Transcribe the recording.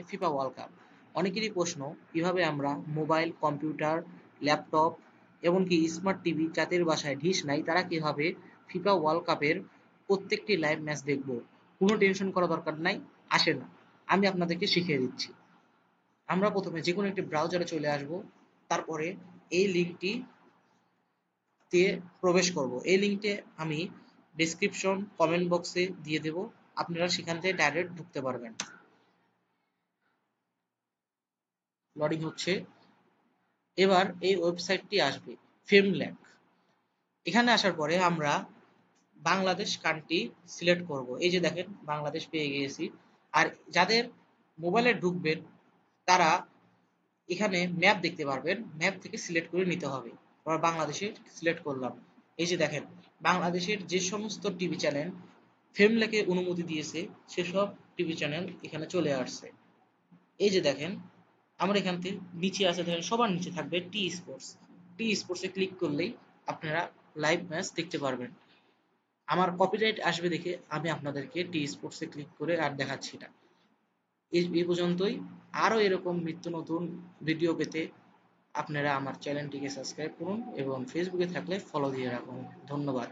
FIFA world cup. অনেকেরই প্রশ্ন, কিভাবে আমরা মোবাইল, কম্পিউটার, ল্যাপটপ, এমনকি স্মার্ট টিভি যাদের বাসায় ডিশ নাই তারা কিভাবে ফিফা ওয়ার্ল্ড কাপের প্রত্যেকটি লাইভ ম্যাচ দেখব। কোনো টেনশন করা দরকার নাই, আসে না, আমি আপনাদেরকে শিখিয়ে দিচ্ছি। আমরা প্রথমে যে কোনো একটি ব্রাউজারে চলে আসব, তারপরে এই লিঙ্কটি দিয়ে প্রবেশ করব। এই লিঙ্কটি আমি ডেসক্রিপশন কমেন্ট বক্সে দিয়ে দেব, আপনারা সেখান থেকে ডাইরেক্ট ঢুকতে পারবেন। লোডিং হচ্ছে, এবার এই ওয়েবসাইটটি আসবে ফিল্মল্যাক। এখানে আসার পরে আমরা বাংলাদেশ কান্ট্রি সিলেক্ট করব। এই যে দেখেন বাংলাদেশ পেয়ে গিয়েছি। আর যাদের মোবাইলে ঢুকবেন তারা এখানে ম্যাপ দেখতে পারবেন, ম্যাপ থেকে সিলেক্ট করে নিতে হবে। আমরা বাংলাদেশের সিলেক্ট করলাম। এই যে দেখেন বাংলাদেশের যে সমস্ত টিভি চ্যানেল ফিল্মল্যাকে অনুমতি দিয়েছে সেসব টিভি চ্যানেল এখানে চলে আসছে। এই যে দেখেন আমরা এখান থেকে নিচে আছে, দেখেন সবার নিচে থাকবে টি স্পোর্টস। টি স্পোর্টসে ক্লিক করলেই আপনারা লাইভ ম্যাচ দেখতে পারবেন। আমার কপিরাইট আসবে দেখে আমি আপনাদেরকে টি স্পোর্টসে ক্লিক করে আর দেখাচ্ছি না। এই পর্যন্তই। আরো এরকম নিত্য নতুন ভিডিও পেতে আপনারা আমার চ্যানেলটিকে সাবস্ক্রাইব করুন এবং ফেসবুকে থাকলে ফলো দিয়ে রাখুন। ধন্যবাদ।